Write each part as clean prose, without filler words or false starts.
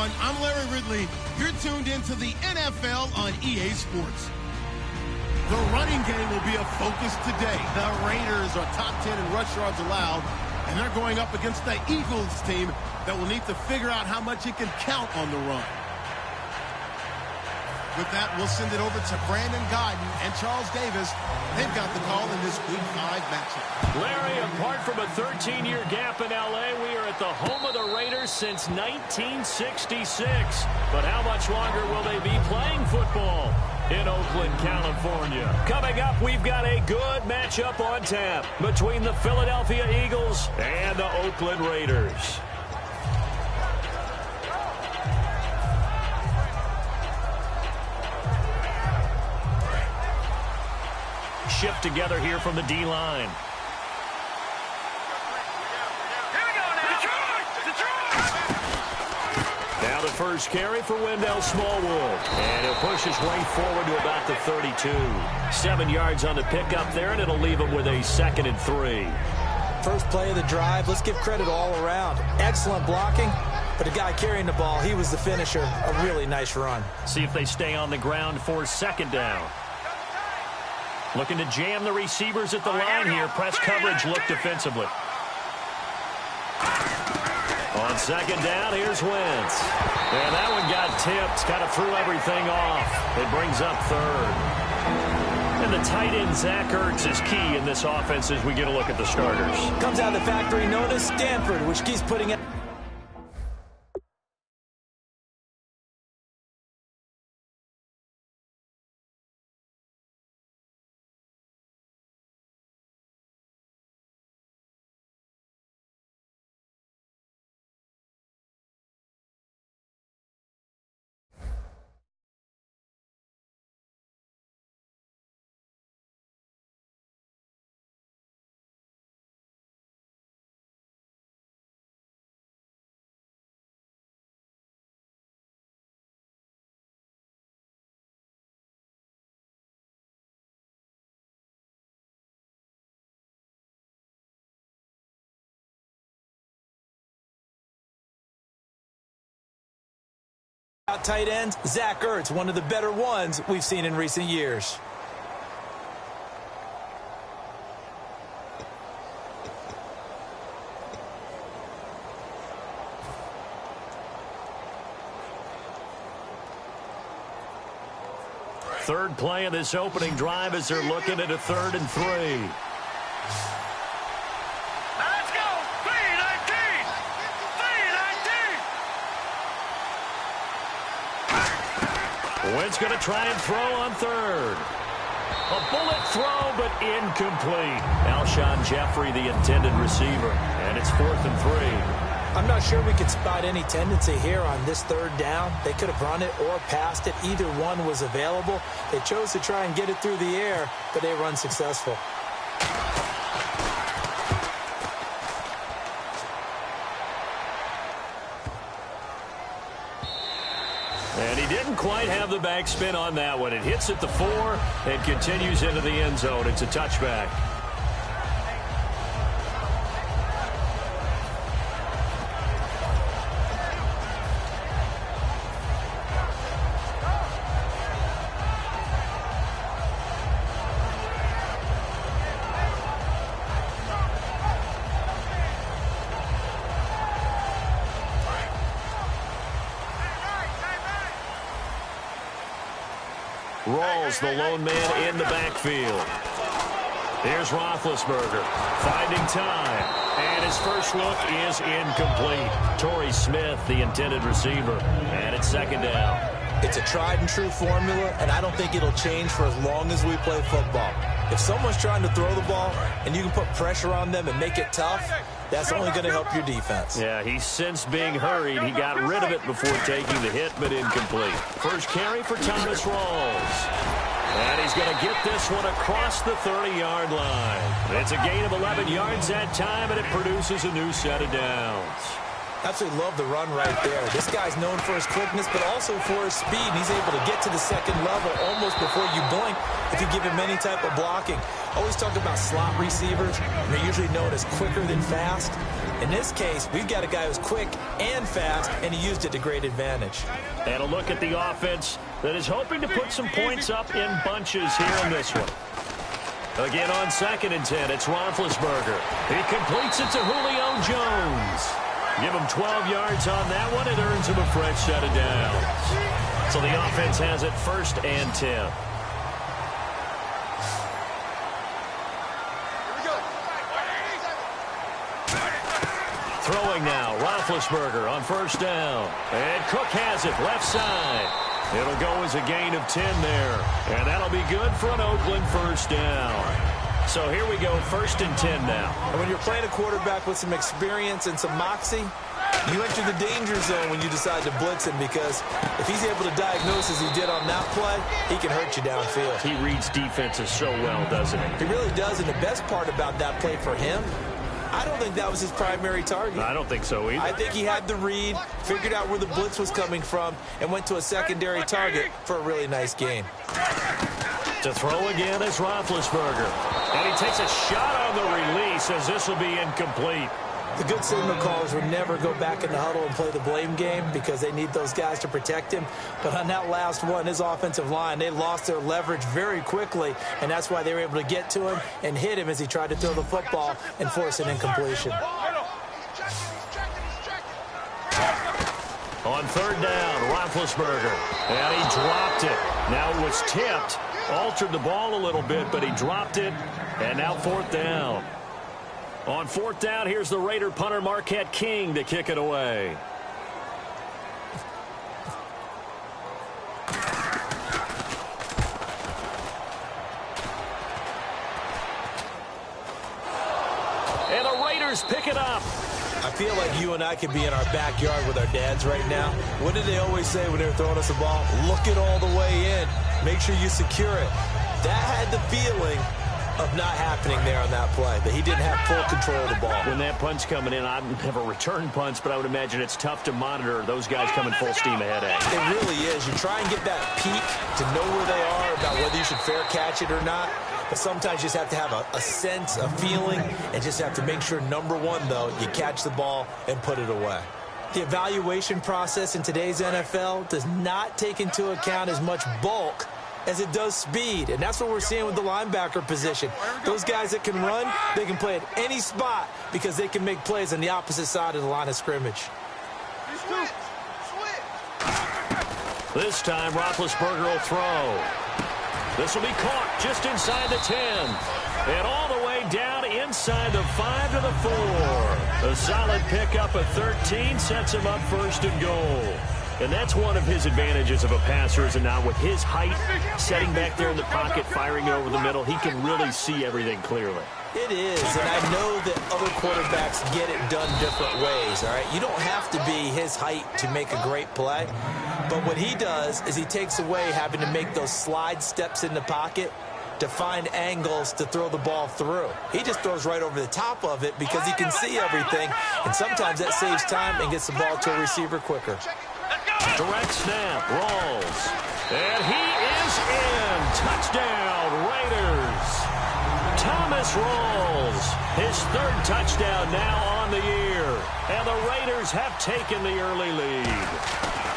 everyone. I'm Larry Ridley. You're tuned into the NFL on EA Sports. The running game will be a focus today. The Raiders are top 10 in rush yards allowed, and they're going up against the Eagles team that will need to figure out how much it can count on the run. With that, we'll send it over to Brandon Godden and Charles Davis. They've got the call in this Week 5 matchup. Larry, apart from a 13-year gap in L.A., we are at the home of the Raiders since 1966. But how much longer will they be playing football in Oakland, California? Coming up, we've got a good matchup on tap between the Philadelphia Eagles and the Oakland Raiders. Shift together here from the D-line. Now the first carry for Wendell Smallwood. And he'll push his way forward to about the 32. 7 yards on the pickup there, and it'll leave him with a 2nd and 3. First play of the drive, let's give credit all around. Excellent blocking, but the guy carrying the ball, he was the finisher. A really nice run. See if they stay on the ground for 2nd down. Looking to jam the receivers at the line here. Press coverage look defensively. On 2nd down, here's Wentz. And that one got tipped. Kind of threw everything off. It brings up 3rd. And the tight end, Zach Ertz, is key in this offense as we get a look at the starters. Comes out of the factory known as Stanford, which keeps putting it. Tight ends, Zach Ertz, one of the better ones we've seen in recent years. Third play of this opening drive as they're looking at a 3rd and 3. Wentz going to try and throw on 3rd. A bullet throw, but incomplete. Alshon Jeffrey, the intended receiver. And it's 4th and 3. I'm not sure we could spot any tendency here on this 3rd down. They could have run it or passed it. Either one was available. They chose to try and get it through the air, but they were unsuccessful. And he didn't quite have the backspin on that one. It hits at the 4 and continues into the end zone. It's a touchback. Rawls, the lone man in the backfield. Here's Roethlisberger finding time. And his first look is incomplete. Torrey Smith, the intended receiver. And it's 2nd down. It's a tried-and-true formula, and I don't think it'll change for as long as we play football. If someone's trying to throw the ball and you can put pressure on them and make it tough, that's only going to help your defense. Yeah, he's since being hurried. He got rid of it before taking the hit, but incomplete. First carry for Thomas Rawls. And he's going to get this one across the 30-yard line. It's a gain of 11 yards that time, and it produces a new set of downs. Absolutely love the run right there. This guy's known for his quickness, but also for his speed. He's able to get to the second level almost before you blink if you give him any type of blocking. Always talk about slot receivers. They're usually known as quicker than fast. In this case, we've got a guy who's quick and fast, and he used it to great advantage. And a look at the offense that is hoping to put some points up in bunches here in this one. Again on 2nd and 10, it's Roethlisberger. He completes it to Julio Jones. Give him 12 yards on that one. It earns him a fresh set of downs. So the offense has it 1st and 10. Throwing now, Roethlisberger on 1st down. And Cook has it, left side. It'll go as a gain of 10 there. And that'll be good for an Oakland 1st down. So here we go, 1st and 10 now. And when you're playing a quarterback with some experience and some moxie, you enter the danger zone when you decide to blitz him, because if he's able to diagnose as he did on that play, he can hurt you downfield. He reads defenses so well, doesn't he? He really does, and the best part about that play for him, I don't think that was his primary target. I don't think so either. I think he had the read, figured out where the blitz was coming from, and went to a secondary target for a really nice gain. To throw again is Roethlisberger. And he takes a shot on the release, as this will be incomplete. The good signal callers would never go back in the huddle and play the blame game because they need those guys to protect him. But on that last one, his offensive line, they lost their leverage very quickly, and that's why they were able to get to him and hit him as he tried to throw the football and force an incompletion. On 3rd down, Roethlisberger. And he dropped it. Now it was tipped. Altered the ball a little bit, but he dropped it. And now 4th down. On 4th down, here's the Raider punter Marquette King to kick it away. And the Raiders pick it up. I feel like you and I could be in our backyard with our dads right now. What did they always say when they were throwing us a ball? Look it all the way in. Make sure you secure it. That had the feeling of not happening there on that play, that he didn't have full control of the ball. When that punt's coming in, I've never returned punts, but I would imagine it's tough to monitor those guys coming full steam ahead at you. It really is. You try and get that peek to know where they are, about whether you should fair catch it or not. But sometimes you just have to have a sense, a feeling, and just have to make sure, number one, though, you catch the ball and put it away. The evaluation process in today's NFL does not take into account as much bulk as it does speed, and that's what we're seeing with the linebacker position. Those guys that can run, they can play at any spot because they can make plays on the opposite side of the line of scrimmage. This time, Roethlisberger will throw. This will be caught just inside the 10. And all the way down inside the 5 to the 4. A solid pickup of 13 sets him up 1st and goal. And that's one of his advantages of a passer, is now with his height, setting back there in the pocket, firing it over the middle, he can really see everything clearly. It is, and I know that other quarterbacks get it done different ways, all right? You don't have to be his height to make a great play, but what he does is he takes away having to make those slide steps in the pocket to find angles to throw the ball through. He just throws right over the top of it because he can see everything, and sometimes that saves time and gets the ball to a receiver quicker. Direct snap, rolls, and he is in. Touchdown, Raiders. Thomas rolls, his 3rd touchdown now on the year, and the Raiders have taken the early lead.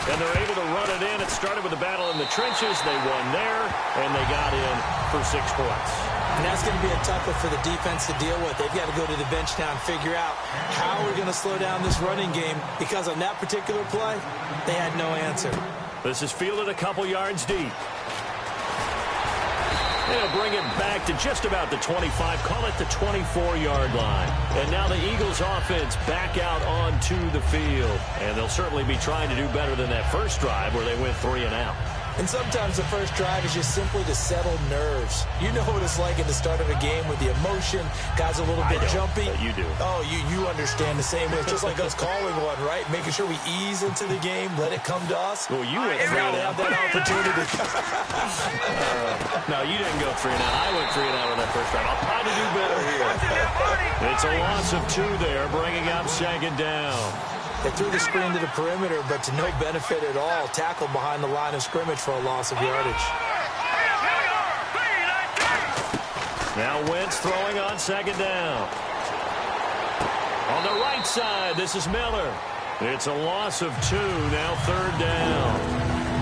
And they're able to run it in. It started with a battle in the trenches. They won there, and they got in for 6 points. And that's going to be a tough one for the defense to deal with. They've got to go to the bench now and figure out how we're going to slow down this running game, because on that particular play, they had no answer. This is fielded a couple yards deep. They'll bring it back to just about the 25, call it the 24-yard line. And now the Eagles offense back out onto the field. And they'll certainly be trying to do better than that first drive where they went 3 and out. And sometimes the first drive is just simply to settle nerves. You know what it's like at the start of a game with the emotion. Guys a little bit jumpy. But you do. Oh, you understand the same way. It's just like us calling one, right? Making sure we ease into the game, let it come to us. Well, you went 3 and out. Have that opportunity. No, you didn't go 3 and out. I went 3 and out on that first drive. I'll try to do better here. It's a loss of 2 there, bringing up 2nd down. They threw the screen to the perimeter, but to no benefit at all. Tackled behind the line of scrimmage for a loss of yardage. Now Wentz throwing on second down. On the right side, this is Miller. It's a loss of 2, now third down.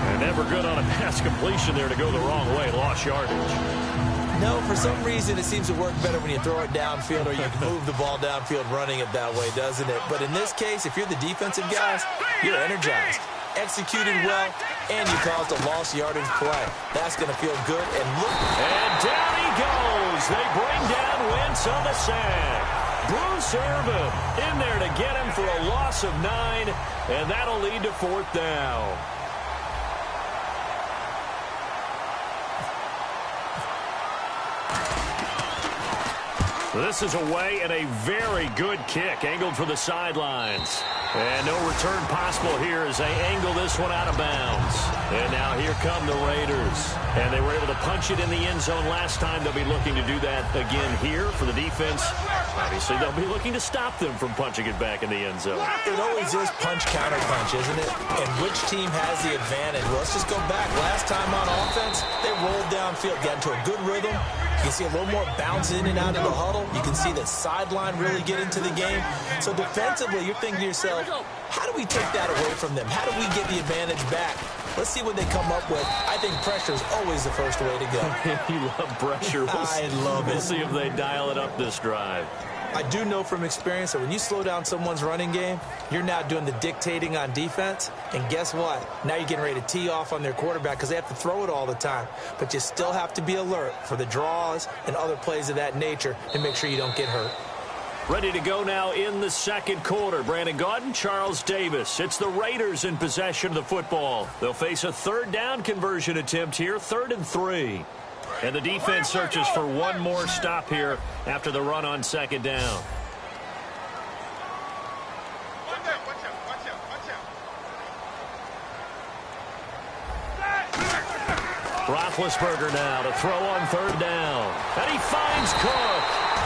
And never good on a pass completion there to go the wrong way. Lost yardage. No, for some reason it seems to work better when you throw it downfield or you move the ball downfield running it that way, doesn't it? But in this case, if you're the defensive guys, you're energized, executed well, and you caused a lost yardage play. That's going to feel good. And down he goes. They bring down Wentz on the sack. Bruce Irvin in there to get him for a loss of 9, and that'll lead to fourth down. This is away and a very good kick angled for the sidelines. And no return possible here as they angle this one out of bounds. And now here come the Raiders. And they were able to punch it in the end zone last time. They'll be looking to do that again here for the defense. Obviously, they'll be looking to stop them from punching it back in the end zone. It always is punch-counter punch, isn't it? And which team has the advantage? Well, let's just go back. Last time on offense, they rolled downfield, got into a good rhythm. You can see a little more bounce in and out of the huddle. You can see the sideline really get into the game. So defensively, you're thinking to yourself, how do we take that away from them? How do we get the advantage back? Let's see what they come up with. I think pressure is always the first way to go. You love pressure. I love it. We'll see if they dial it up this drive. I do know from experience that when you slow down someone's running game, you're now doing the dictating on defense. And guess what? Now you're getting ready to tee off on their quarterback because they have to throw it all the time. But you still have to be alert for the draws and other plays of that nature to make sure you don't get hurt. Ready to go now in the second quarter. Brandon Gaudin, Charles Davis. It's the Raiders in possession of the football. They'll face a third down conversion attempt here, 3rd and 3. And the defense searches for one more stop here after the run on second down. Roethlisberger now to throw on third down. And he finds Cook.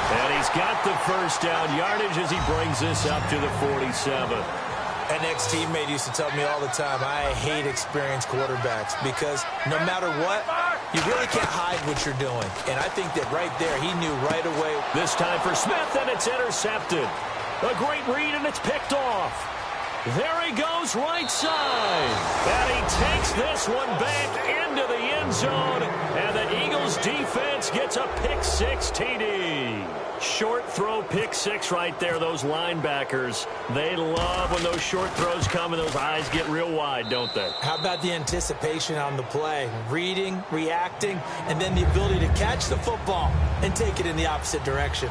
And he's got the first down yardage as he brings this up to the 47. An ex-teammate used to tell me all the time, I hate experienced quarterbacks because no matter what, you really can't hide what you're doing. And I think that right there, he knew right away. This time for Smith, and it's intercepted. A great read, and it's picked off. There he goes right side. And he takes this one back into the end zone. And the Eagles defense gets a pick-6 TD. Short throw pick-6 right there. Those linebackers, they love when those short throws come and those eyes get real wide, don't they? How about the anticipation on the play? Reading, reacting, and then the ability to catch the football and take it in the opposite direction.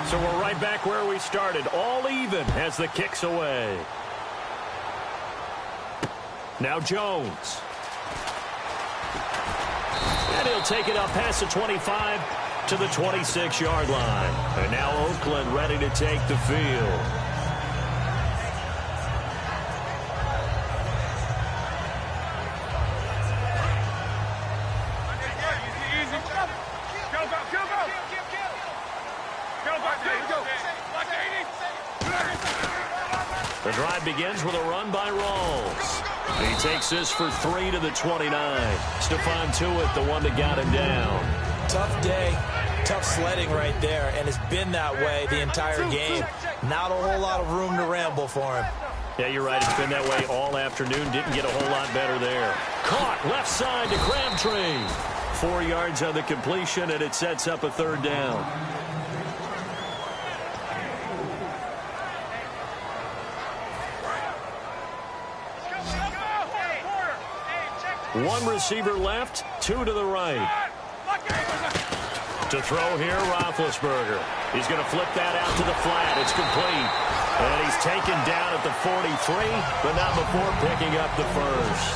So we're right back where we started, all even as the kick's away. Now Jones. And he'll take it up past the 25 to the 26-yard line. And now Oakland ready to take the field. The drive begins with a run by Rawls. He takes this for 3 to the 29. Stephon Tuitt, the one that got him down. Tough day, tough sledding right there, and it's been that way the entire game. Not a whole lot of room to ramble for him. Yeah, you're right. It's been that way all afternoon. Didn't get a whole lot better there. Caught left side to Crabtree. 4 yards on the completion, and it sets up a third down. One receiver left, 2 to the right. To throw here, Roethlisberger. He's going to flip that out to the flat. It's complete. And he's taken down at the 43, but not before picking up the first.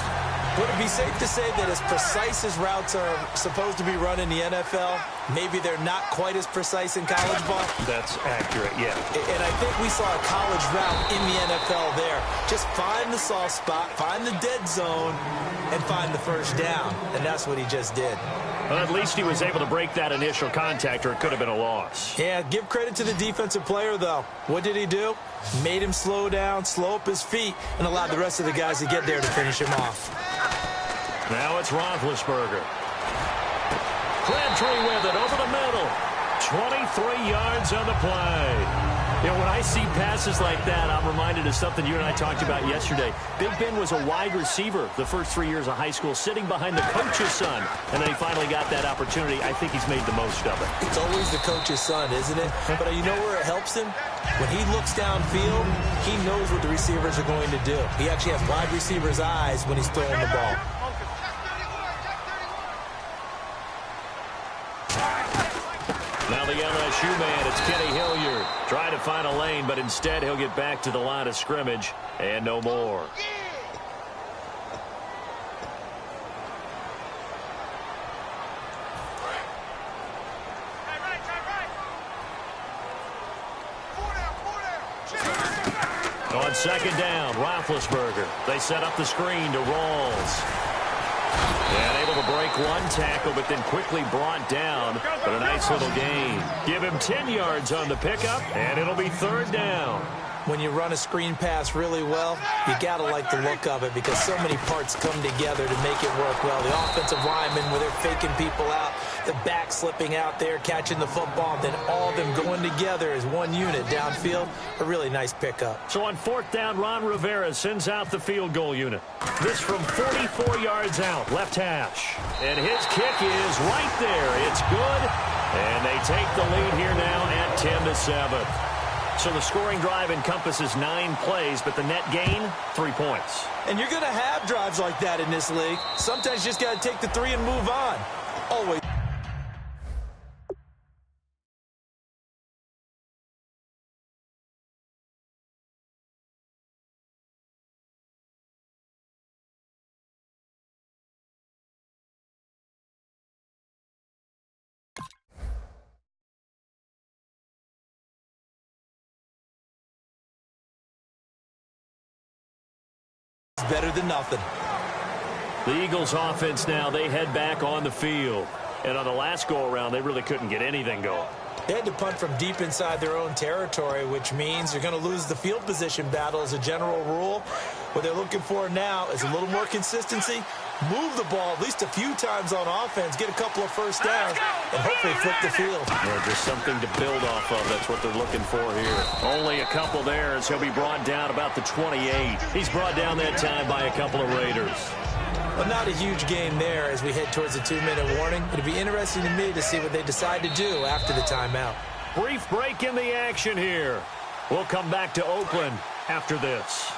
Would it be safe to say that as precise as routes are supposed to be run in the NFL, maybe they're not quite as precise in college ball? That's accurate, yeah. And I think we saw a college route in the NFL there. Just find the soft spot, find the dead zone, and find the first down. And that's what he just did. Well, at least he was able to break that initial contact, or it could have been a loss. Yeah, give credit to the defensive player, though. What did he do? Made him slow down, slow up his feet, and allowed the rest of the guys to get there to finish him off. Now it's Roethlisberger. Crabtree with it over the middle. 23 yards on the play. You know, when I see passes like that, I'm reminded of something you and I talked about yesterday. Big Ben was a wide receiver the first 3 years of high school, sitting behind the coach's son. And then he finally got that opportunity. I think he's made the most of it. It's always the coach's son, isn't it? But you know where it helps him? When he looks downfield, he knows what the receivers are going to do. He actually has wide receivers' eyes when he's throwing the ball. Now the LSU man, it's Kenny Hilliard. Trying to find a lane, but instead he'll get back to the line of scrimmage and no more. On second down, Roethlisberger. They set up the screen to Rawls. And able to break one tackle, but then quickly brought down. But a nice little gain. Give him 10 yards on the pickup, and it'll be third down. When you run a screen pass really well, you got to like the look of it because so many parts come together to make it work well. The offensive linemen, where they're faking people out, the back slipping out there, catching the football, and then all of them going together as one unit downfield. A really nice pickup. So on fourth down, Ron Rivera sends out the field goal unit. This from 44 yards out, left hash. And his kick is right there. It's good. And they take the lead here now at 10-7. So the scoring drive encompasses 9 plays, but the net gain, 3 points. And you're going to have drives like that in this league. Sometimes you just got to take the 3 and move on. Always. Better than nothing. The Eagles offense now, they head back on the field. And on the last go-around, they really couldn't get anything going. They had to punt from deep inside their own territory, which means they're going to lose the field position battle as a general rule. What they're looking for now is a little more consistency, move the ball at least a few times on offense, get a couple of first downs, and hopefully flip the field. Well, just something to build off of. That's what they're looking for here. Only a couple there as he'll be brought down about the 28. He's brought down that time by a couple of Raiders. Well, not a huge gain there as we head towards the 2-minute warning. It'll be interesting to me to see what they decide to do after the timeout. Brief break in the action here. We'll come back to Oakland after this.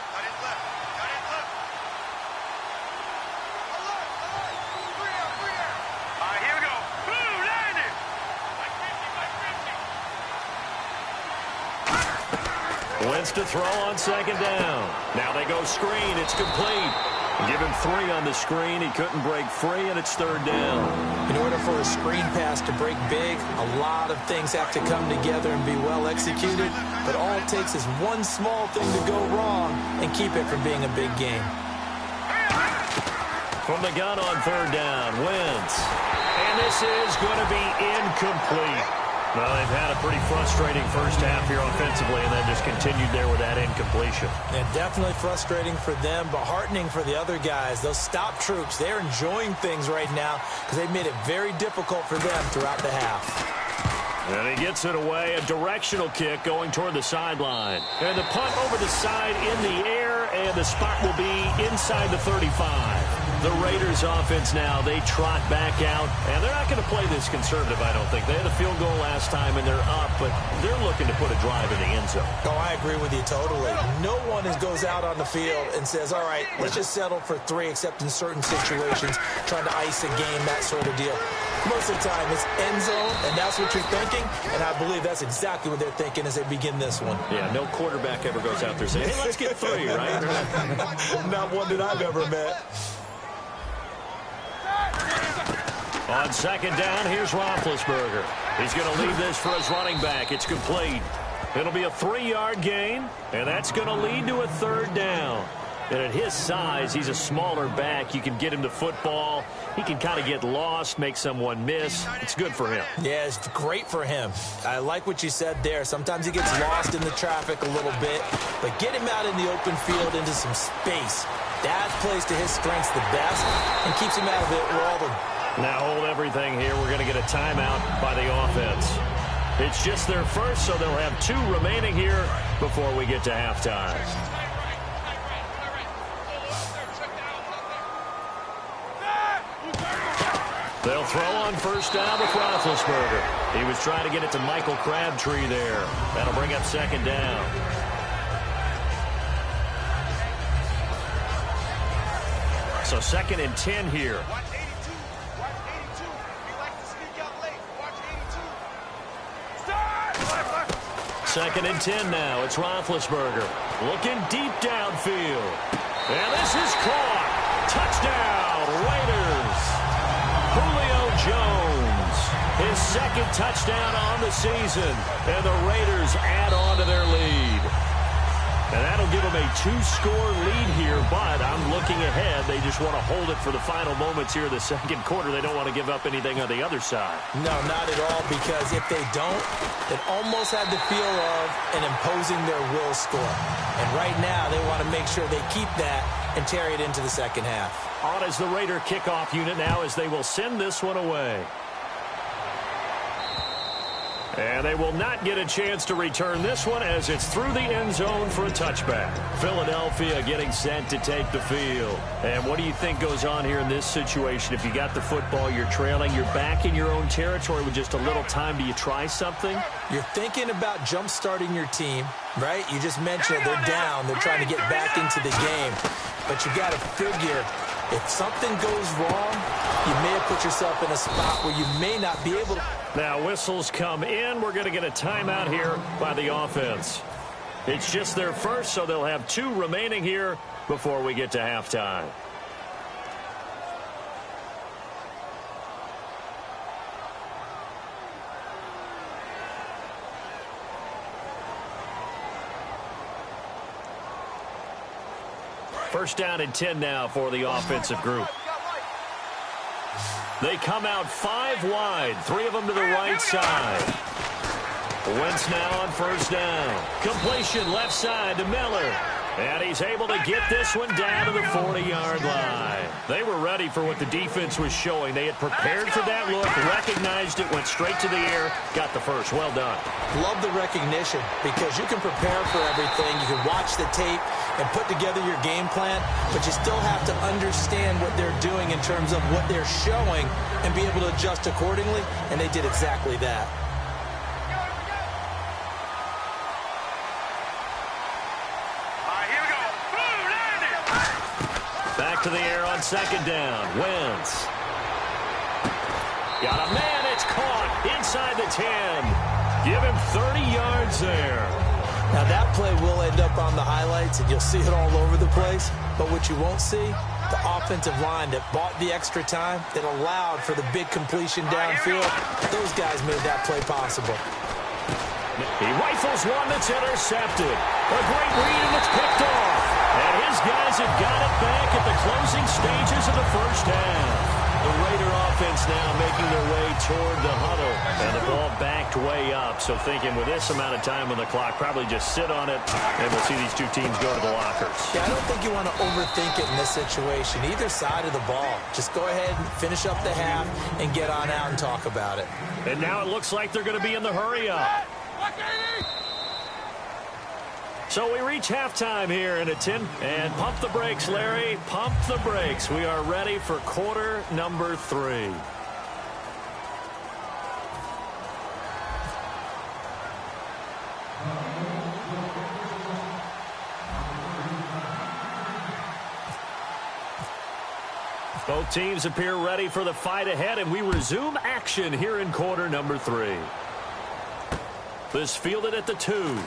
Wentz to throw on second down. Now they go screen. It's complete. Give him 3 on the screen. He couldn't break free, and it's third down. In order for a screen pass to break big, a lot of things have to come together and be well executed. But all it takes is one small thing to go wrong and keep it from being a big game. From the gun on third down, Wentz. And this is going to be incomplete. Well, they've had a pretty frustrating first half here offensively, and then just continued there with that incompletion. And definitely frustrating for them, but heartening for the other guys. Those stop troops, they're enjoying things right now because they've made it very difficult for them throughout the half. And he gets it away, a directional kick going toward the sideline. And the punt over the side in the air, and the spot will be inside the 35. The Raiders offense now, they trot back out, and they're not going to play this conservative, I don't think. They had a field goal last time, and they're up, but they're looking to put a drive in the end zone. Oh, I agree with you totally. No one goes out on the field and says, all right, let's just settle for 3, except in certain situations, trying to ice a game, that sort of deal. Most of the time, it's end zone, and that's what you're thinking, and I believe that's exactly what they're thinking as they begin this one. Yeah, no quarterback ever goes out there saying, hey, let's get 3, right? Not one that I've ever met. On second down, here's Roethlisberger. He's going to leave this for his running back. It's complete. It'll be a 3-yard gain, and that's going to lead to a third down. And at his size, he's a smaller back. You can get him to football. He can kind of get lost, make someone miss. It's good for him. Yeah, it's great for him. I like what you said there. Sometimes he gets lost in the traffic a little bit, but get him out in the open field into some space. That plays to his strengths the best and keeps him out of it where all the... Now hold everything here. We're going to get a timeout by the offense. It's just their first, so they'll have 2 remaining here before we get to halftime. They'll throw on first down with Roethlisberger. He was trying to get it to Michael Crabtree there. That'll bring up second down. So 2nd and 10 here. Second and 10 now. It's Roethlisberger looking deep downfield. And this is caught. Touchdown, Raiders. Julio Jones, his 2nd touchdown on the season. And the Raiders add on to their lead. And that'll give them a 2-score lead here, but I'm looking ahead. They just want to hold it for the final moments here in the 2nd quarter. They don't want to give up anything on the other side. No, not at all, because if they don't, it almost had the feel of an imposing their will score. And right now, they want to make sure they keep that and carry it into the second half. On is the Raider kickoff unit now as they will send this one away. And they will not get a chance to return this one as it's through the end zone for a touchback. Philadelphia getting set to take the field. And what do you think goes on here in this situation? If you got the football, you're trailing, you're back in your own territory with just a little time. Do you try something? You're thinking about jump-starting your team, right? You just mentioned it. They're down. They're trying to get back into the game. But you got to figure, if something goes wrong, you may have put yourself in a spot where you may not be able to. Now whistles come in. We're going to get a timeout here by the offense. It's just their first, so they'll have 2 remaining here before we get to halftime. First down and 10 now for the offensive group. They come out 5 wide, 3 of them to the right side. Wentz now on first down. Completion left side to Miller. And he's able to get this one down to the 40-yard line. They were ready for what the defense was showing. They had prepared for that look, recognized it, went straight to the air, got the first. Well done. Love the recognition because you can prepare for everything. You can watch the tape and put together your game plan, but you still have to understand what they're doing in terms of what they're showing and be able to adjust accordingly, and they did exactly that. To the air on second down. Wentz. Got a man. It's caught inside the 10. Give him 30 yards there. Now that play will end up on the highlights, and you'll see it all over the place. But what you won't see, the offensive line that bought the extra time, that allowed for the big completion downfield. Those guys made that play possible. He rifles one that's intercepted. A great read, and it's picked off. And his guys have got it back at the closing stages of the first half. The Raider offense now making their way toward the huddle. And the ball backed way up. So thinking with this amount of time on the clock, probably just sit on it, and we'll see these 2 teams go to the lockers. Yeah, I don't think you want to overthink it in this situation. Either side of the ball. Just go ahead and finish up the half and get on out and talk about it. And now it looks like they're going to be in the hurry-up. So we reach halftime here in a 10. And pump the brakes, Larry. Pump the brakes. We are ready for quarter number 3. Both teams appear ready for the fight ahead, and we resume action here in quarter number 3. This fielded at the 2.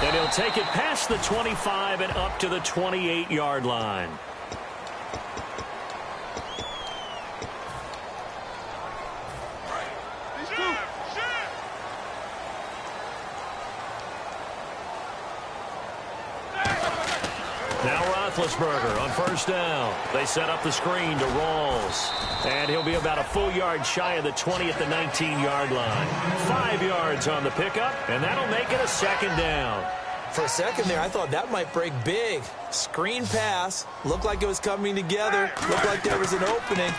And he'll take it past the 25 and up to the 28-yard line. Roethlisberger on first down. They set up the screen to Rawls. And he'll be about a full yard shy of the 20 at the 19-yard line. 5 yards on the pickup, and that'll make it a second down. For a second there, I thought that might break big. Screen pass. Looked like it was coming together. Looked like there was an opening.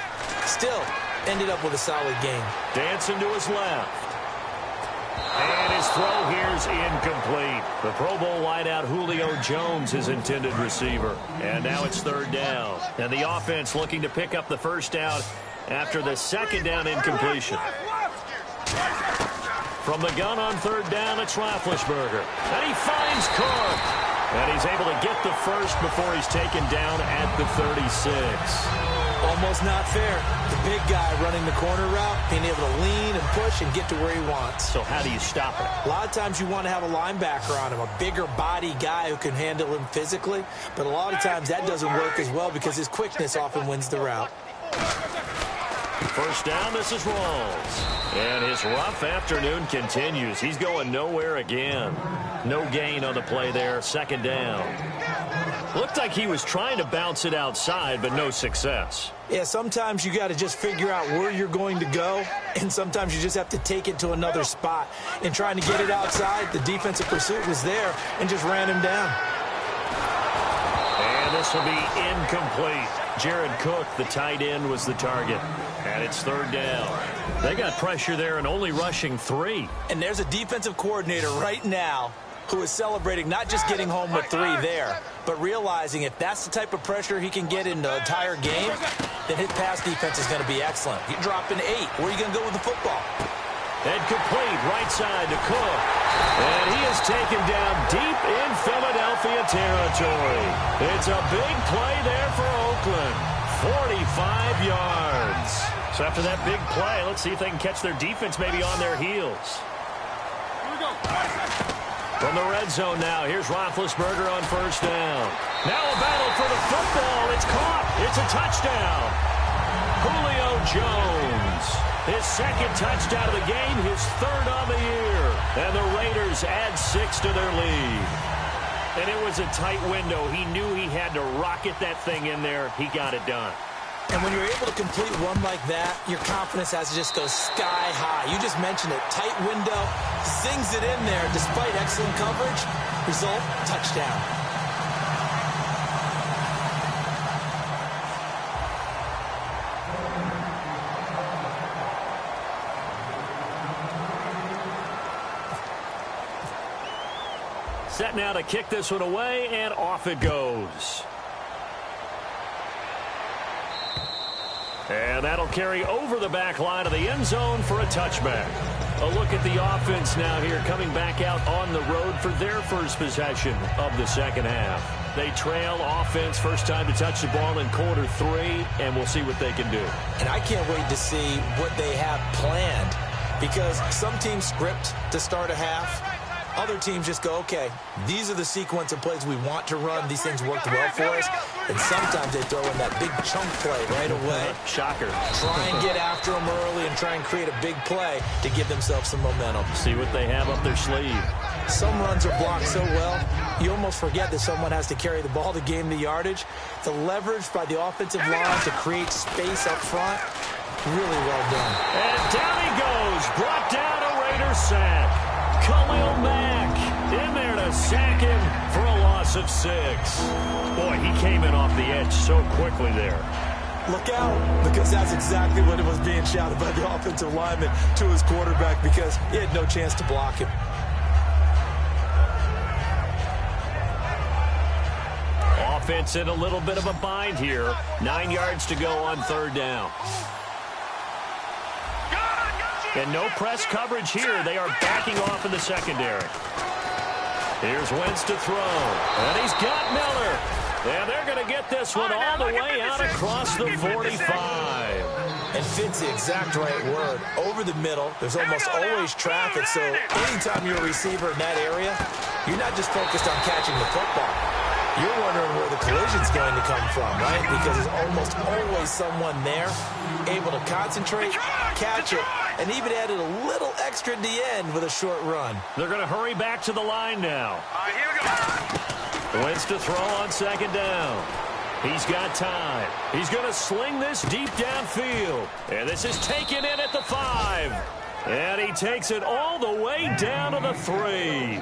Still, ended up with a solid gain. Dancing to his left. And his throw here's incomplete. The Pro Bowl wideout Julio Jones, his intended receiver. And now it's third down. And the offense looking to pick up the first down after the second down incompletion. From the gun on third down, it's Roethlisberger. And he finds Cook. And he's able to get the first before he's taken down at the 36. Almost not fair. The big guy running the corner route, being able to lean and push and get to where he wants. So how do you stop it? A lot of times you want to have a linebacker on him, a bigger body guy who can handle him physically. But a lot of times that doesn't work as well because his quickness often wins the route. First down, this is Rawls. And his rough afternoon continues. He's going nowhere again. No gain on the play there. Second down. Looked like he was trying to bounce it outside, but no success. Yeah, sometimes you got to just figure out where you're going to go, and sometimes you just have to take it to another spot. And trying to get it outside, the defensive pursuit was there and just ran him down. And this will be incomplete. Jared Cook, the tight end, was the target. And it's third down. They got pressure there and only rushing 3. And there's a defensive coordinator right now who is celebrating not just getting home with 3 there, but realizing if that's the type of pressure he can get in the entire game, then his pass defense is going to be excellent. You're dropping 8. Where are you going to go with the football? And complete right side to Cook. And he is taken down deep in Philadelphia territory. It's a big play there for Oakland. 45 yards. So after that big play, let's see if they can catch their defense maybe on their heels. From the red zone now, here's Roethlisberger on first down. Now a battle for the football. It's caught. It's a touchdown. Julio Jones. His second touchdown of the game, his third on the year. And the Raiders add 6 to their lead. And it was a tight window. He knew he had to rocket that thing in there. He got it done. And when you're able to complete one like that, your confidence has to just go sky high. You just mentioned it. Tight window, sings it in there despite excellent coverage. Result, touchdown. Set now to kick this one away, and off it goes. And that'll carry over the back line of the end zone for a touchback. A look at the offense now here, coming back out on the road for their first possession of the second half. They trail offense, first time to touch the ball in quarter 3, and we'll see what they can do. And I can't wait to see what they have planned, because some teams script to start a half. Other teams just go, okay, these are the sequence of plays we want to run. These things worked well for us. And sometimes they throw in that big chunk play right away. Shocker. Try and get after them early and try and create a big play to give themselves some momentum. See what they have up their sleeve. Some runs are blocked so well, you almost forget that someone has to carry the ball to gain the yardage. The leverage by the offensive line to create space up front, really well done. And down he goes. Brought down a Raiders sack. Khalil Mack in there to sack him for a loss of 6. Boy, he came in off the edge so quickly there. Look out, because that's exactly what it was being shouted by the offensive lineman to his quarterback, because he had no chance to block him. Offense in a little bit of a bind here. 9 yards to go on third down. And no press coverage here. They are backing off in the secondary. Here's Wentz to throw. And he's got Miller. And they're going to get this one all the way out across the 45. And fits the exact right word. Over the middle, there's almost always traffic. So anytime you're a receiver in that area, you're not just focused on catching the football. You're wondering where the collision's going to come from, right? Because there's almost always someone there able to concentrate, catch it, and even added a little extra at the end with a short run. They're going to hurry back to the line now. Here we go. Wins to throw on second down. He's got time. He's going to sling this deep downfield. And this is taken in at the 5. And he takes it all the way down to the 3.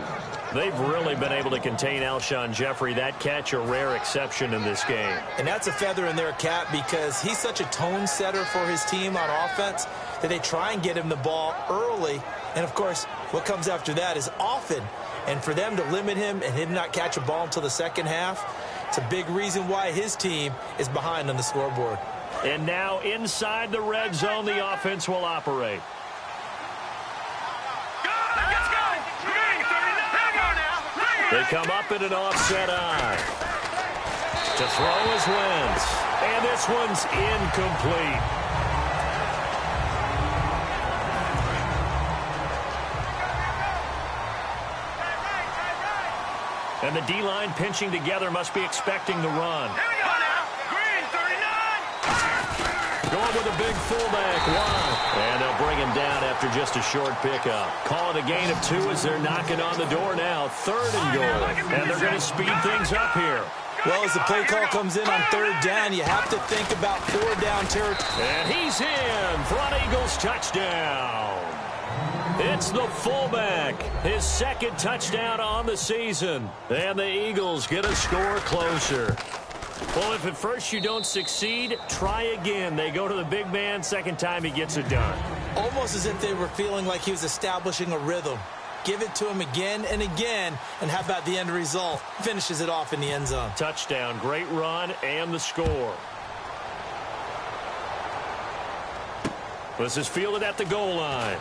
They've really been able to contain Alshon Jeffrey. That catch a rare exception in this game. And that's a feather in their cap because he's such a tone setter for his team on offense that they try and get him the ball early. And, of course, what comes after that is often. And for them to limit him and him not catch a ball until the second half, it's a big reason why his team is behind on the scoreboard. And now inside the red zone, the offense will operate. They come up in an offset eye. To throw is Wentz. And this one's incomplete. And the D-line pinching together must be expecting the run. Here we go now. Green, 39. Going with a big fullback. Wow. And they'll bring him down after just a short pickup. Call it a gain of 2 as they're knocking on the door now. 3rd and goal. And they're going to speed things up here. Well, as the play call comes in on 3rd down, you have to think about 4-down territory. And he's in. Front Eagles touchdown. It's the fullback. His 2nd touchdown on the season. And the Eagles get a score closer. Well, if at first you don't succeed, try again. They go to the big man. 2nd time he gets it done. Almost as if they were feeling like he was establishing a rhythm. Give it to him again and again. And how about the end result? Finishes it off in the end zone. Touchdown, great run, and the score. This is fielded at the goal line.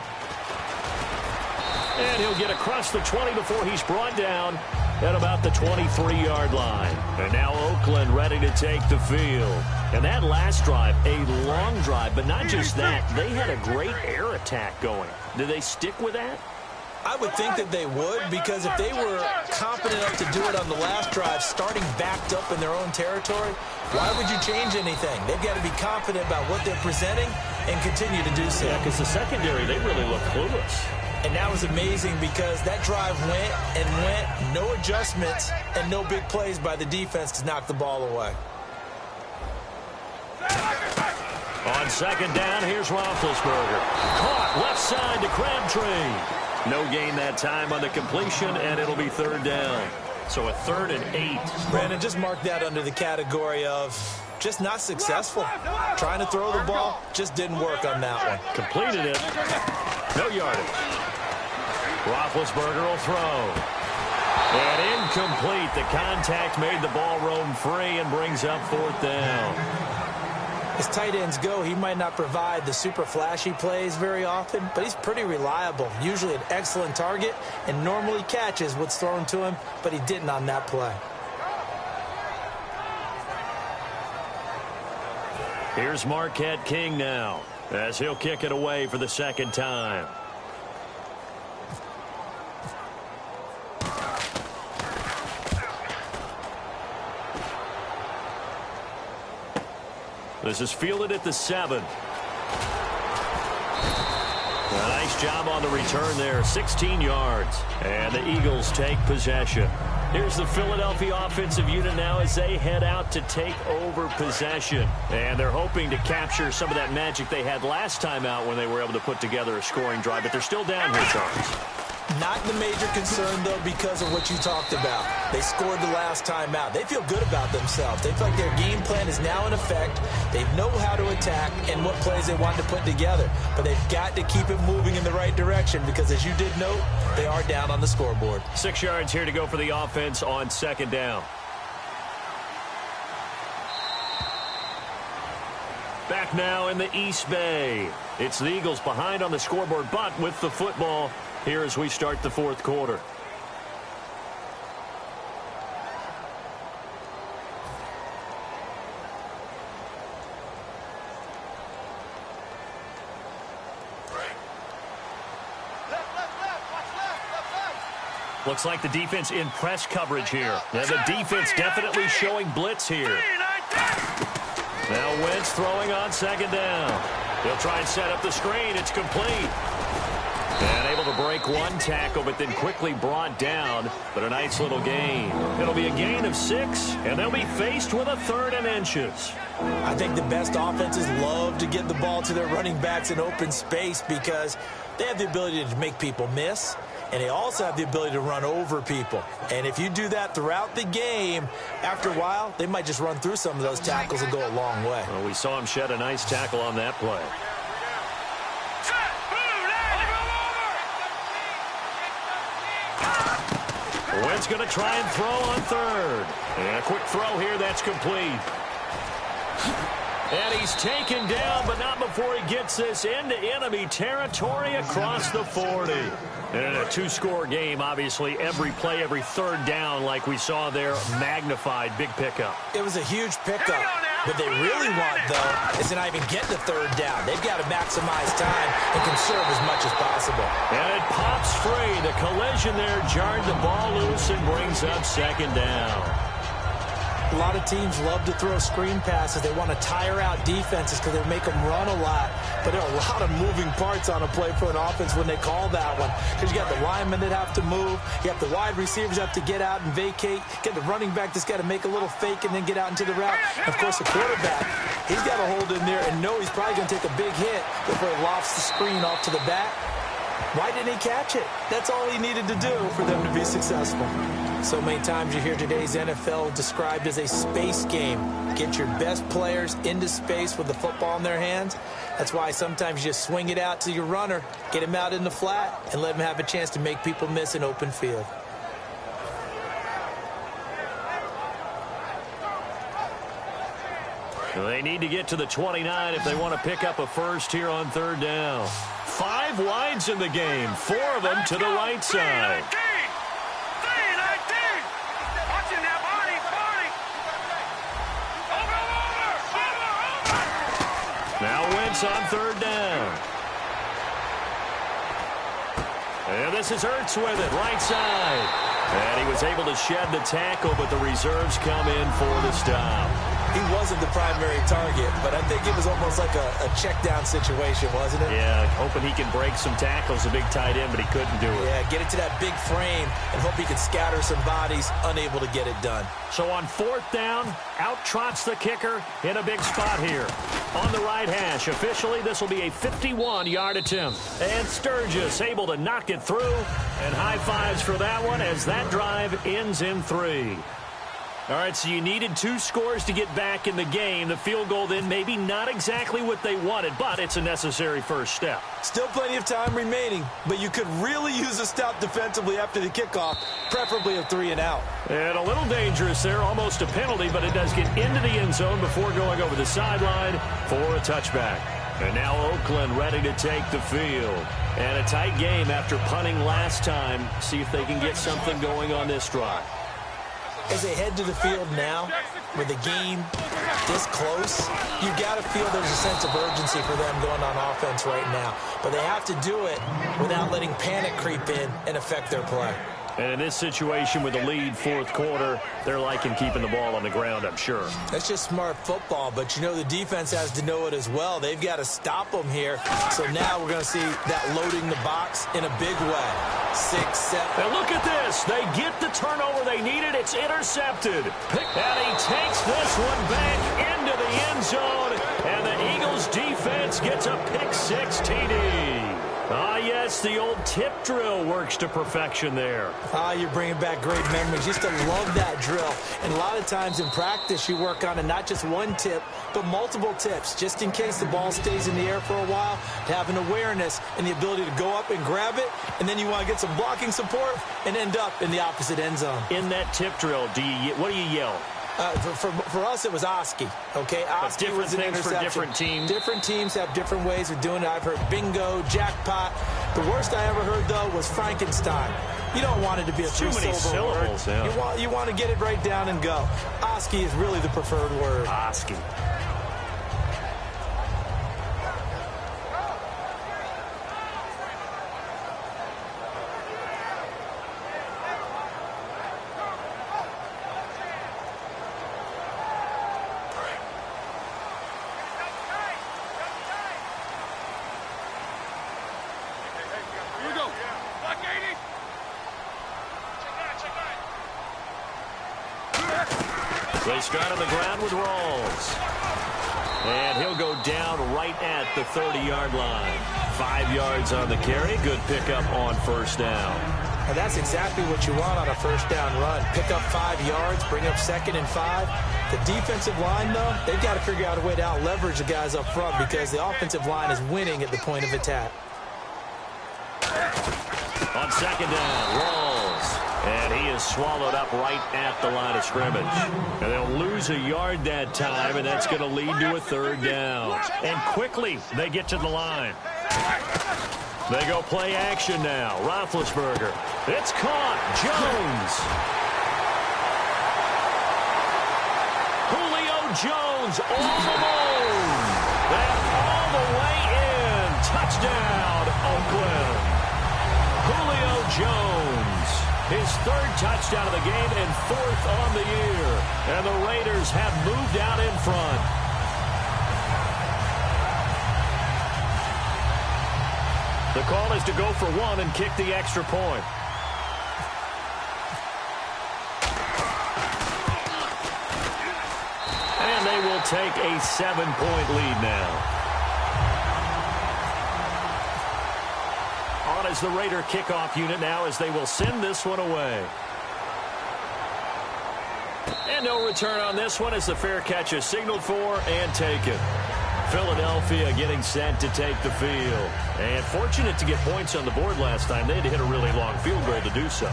And he'll get across the 20 before he's brought down at about the 23-yard line. And now Oakland ready to take the field. And that last drive, a long drive, but not just that. They had a great air attack going. Did they stick with that? I would think that they would, because if they were confident enough to do it on the last drive, starting backed up in their own territory, why would you change anything? They've got to be confident about what they're presenting and continue to do so. Yeah, because the secondary, they really look clueless. And that was amazing because that drive went and went, no adjustments, and no big plays by the defense to knock the ball away. On 2nd down, here's Roethlisberger. Caught left side to Crabtree. No gain that time on the completion, and it'll be 3rd down. So a 3rd and 8. Brandon, just mark that under the category of just not successful. Trying to throw the ball, just didn't work on that one. Completed it. No yardage. Roethlisberger will throw. And incomplete. The contact made the ball roam free and brings up 4th down. As tight ends go, he might not provide the super flashy plays very often, but he's pretty reliable. Usually an excellent target and normally catches what's thrown to him, but he didn't on that play. Here's Marquette King now as he'll kick it away for the 2nd time. This is fielded at the 7. A nice job on the return there, 16 yards. And the Eagles take possession. Here's the Philadelphia offensive unit now as they head out to take over possession. And they're hoping to capture some of that magic they had last time out when they were able to put together a scoring drive. But they're still down here, Charles. Not the major concern, though, because of what you talked about. They scored the last time out. They feel good about themselves. They feel like their game plan is now in effect. They know how to attack and what plays they want to put together. But they've got to keep it moving in the right direction because, as you did note, they are down on the scoreboard. 6 yards here to go for the offense on 2nd down. Back now in the East Bay. It's the Eagles behind on the scoreboard, but with the football here as we start the 4th quarter. Looks like the defense in press coverage here. Yeah, the defense definitely showing blitz here. Now Wentz throwing on second down. He'll try and set up the screen. It's complete. And able to break one tackle, but then quickly brought down. But a nice little gain. It'll be a gain of 6, and they'll be faced with a 3rd and inches. I think the best offenses love to get the ball to their running backs in open space because they have the ability to make people miss, and they also have the ability to run over people. And if you do that throughout the game, after a while, they might just run through some of those tackles and go a long way. Well, we saw him shed a nice tackle on that play. Wentz going to try and throw on 3rd. And a quick throw here, that's complete. And he's taken down, but not before he gets this into enemy territory across the 40. And in a 2-score game, obviously, every play, every 3rd down, like we saw there, magnified, big pickup. It was a huge pickup. What they really want, though, is to not even get the 3rd down. They've got to maximize time and conserve as much as possible. And it pops free. The collision there jarred the ball loose and brings up second down. A lot of teams love to throw screen passes. They want to tire out defenses because they make them run a lot. But there are a lot of moving parts on a play for an offense when they call that one. Because you got the linemen that have to move. You have the wide receivers that have to get out and vacate. You got the running back that's got to make a little fake and then get out into the route. And, of course, the quarterback, he's got to hold in there and know he's probably going to take a big hit before he lofts the screen off to the back. Why didn't he catch it? That's all he needed to do for them to be successful. So many times you hear today's NFL described as a space game. Get your best players into space with the football in their hands. That's why sometimes you just swing it out to your runner, get him out in the flat, and let him have a chance to make people miss an open field. They need to get to the 29 if they want to pick up a first here on 3rd down. 5 wides in the game, 4 of them to the right side. Now Wentz on 3rd down. And this is Ertz with it, right side. And he was able to shed the tackle, but the reserves come in for the stop. He wasn't the primary target, but I think it was almost like a check-down situation, wasn't it? Yeah, hoping he can break some tackles, a big tight end, but he couldn't do it. Yeah, get it to that big frame and hope he can scatter some bodies, unable to get it done. So on 4th down, out trots the kicker in a big spot here. On the right hash, officially, this will be a 51-yard attempt. And Sturgis able to knock it through, and high fives for that one as that drive ends in 3. All right, so you needed 2 scores to get back in the game. The field goal then maybe not exactly what they wanted, but it's a necessary first step. Still plenty of time remaining, but you could really use a stop defensively after the kickoff, preferably a 3 and out. And a little dangerous there, almost a penalty, but it does get into the end zone before going over the sideline for a touchback. And now Oakland ready to take the field. And a tight game after punting last time. See if they can get something going on this drive. As they head to the field now, with the game this close, you got to feel there's a sense of urgency for them going on offense right now. But they have to do it without letting panic creep in and affect their play. And in this situation with the lead 4th quarter, they're liking keeping the ball on the ground, I'm sure. That's just smart football, but you know the defense has to know it as well. They've got to stop them here. So now we're going to see that loading the box in a big way. 6, 7. And look at this. They get the turnover they needed. It's intercepted. And he takes this one back into the end zone. And the Eagles defense gets a pick-6 TD. Ah, yes, the old tip drill works to perfection there. Ah, you're bringing back great memories. Used to love that drill. And a lot of times in practice, you work on it, not just one tip, but multiple tips, just in case the ball stays in the air for a while, to have an awareness and the ability to go up and grab it, and then you want to get some blocking support and end up in the opposite end zone. In that tip drill, what do you yell? For us, it was Oski. Okay, Oski was an interception. For different teams. Different teams have different ways of doing it. I've heard bingo, jackpot. The worst I ever heard, though, was Frankenstein. You don't want it to be a three-syllable word. Yeah. You want to get it right down and go. Oski is really the preferred word. Oski. They start on the ground with Rawls. And he'll go down right at the 30-yard line. 5 yards on the carry. Good pickup on first down. And that's exactly what you want on a first down run. Pick up 5 yards, bring up 2nd and 5. The defensive line, though, they've got to figure out a way to out-leverage the guys up front because the offensive line is winning at the point of attack. On 2nd down, Rawls. And he is swallowed up right at the line of scrimmage. And they'll lose a yard that time, and that's going to lead to a 3rd down. And quickly, they get to the line. They go play action now. Roethlisberger. It's caught. Jones. Julio Jones all alone. And all the way in. Touchdown, Oakland. Julio Jones. His 3rd touchdown of the game and 4th on the year. And the Raiders have moved out in front. The call is to go for 1 and kick the extra point. And they will take a 7-point lead now. On is the Raider kickoff unit now as they will send this one away. And no return on this one as the fair catch is signaled for and taken. Philadelphia getting set to take the field. And fortunate to get points on the board last time. They had to hit a really long field goal to do so.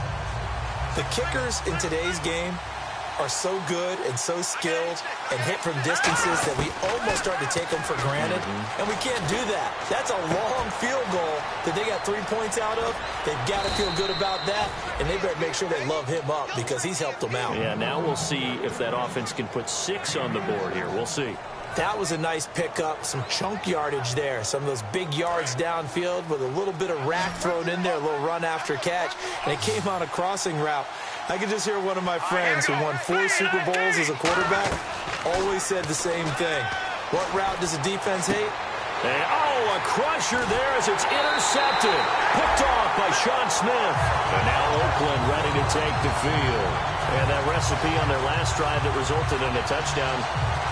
The kickers in today's game are so good and so skilled and hit from distances that we almost start to take them for granted. And we can't do that. That's a long field goal that they got 3 points out of. They've got to feel good about that, and they better make sure they love him up because he's helped them out. Yeah, now we'll see if that offense can put 6 on the board here. We'll see. That was a nice pickup, some chunk yardage there. Some of those big yards downfield with a little bit of rack thrown in there, a little run after catch. And it came on a crossing route. I could just hear one of my friends who won 4 Super Bowls as a quarterback always said the same thing. What route does the defense hate? And, a crusher there as it's intercepted. Picked off by Sean Smith. And now Oakland ready to take the field. And that recipe on their last drive that resulted in a touchdown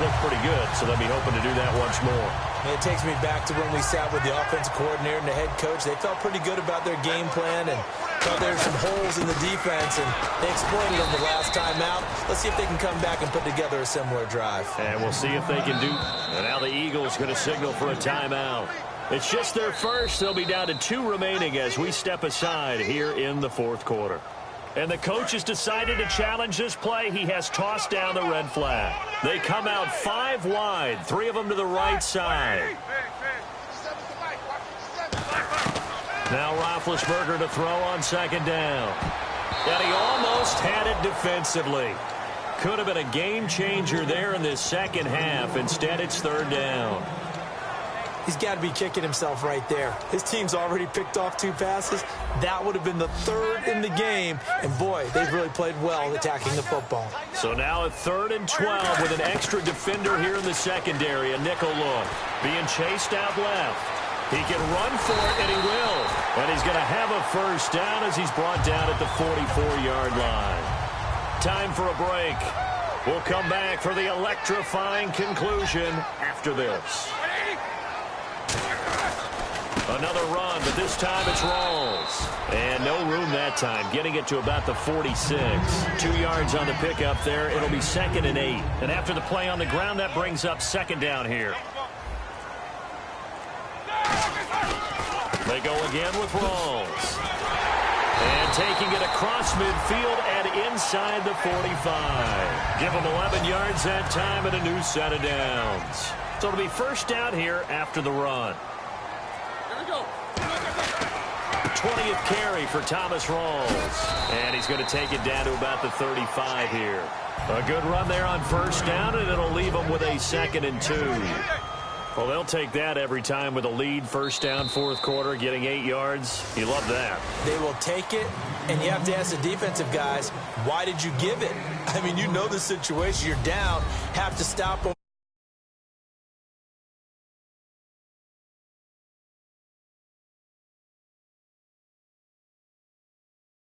looked pretty good, so they'll be hoping to do that once more. And it takes me back to when we sat with the offensive coordinator and the head coach. They felt pretty good about their game plan and thought there were some holes in the defense, and they exploited them the last time out. Let's see if they can come back and put together a similar drive. And we'll see if they can do. And now the Eagles going to signal for a timeout. It's just their first. They'll be down to 2 remaining as we step aside here in the 4th quarter. And the coach has decided to challenge this play. He has tossed down the red flag. They come out 5 wide, 3 of them to the right side. Now Roethlisberger to throw on 2nd down. And he almost had it defensively. Could have been a game changer there in this second half. Instead, it's 3rd down. He's got to be kicking himself right there. His team's already picked off 2 passes. That would have been the 3rd in the game. And, boy, they've really played well attacking the football. So now a 3rd and 12 with an extra defender here in the secondary. A nickel look. Being chased out left. He can run for it, and he will. And he's going to have a first down as he's brought down at the 44-yard line. Time for a break. We'll come back for the electrifying conclusion after this. Another run, but this time it's Rawls. And no room that time, getting it to about the 46. 2 yards on the pickup there. It'll be 2nd and 8. And after the play on the ground, that brings up 2nd down here. They go again with Rawls. And taking it across midfield and inside the 45. Give them 11 yards that time and a new set of downs. So it'll be first down here after the run. 20th carry for Thomas Rawls. And he's going to take it down to about the 35 here. A good run there on first down, and it'll leave them with a 2nd and 2. Well, they'll take that every time with a lead. First down, 4th quarter, getting 8 yards. You love that. They will take it, and you have to ask the defensive guys, why did you give it? I mean, you know the situation. You're down, have to stop them.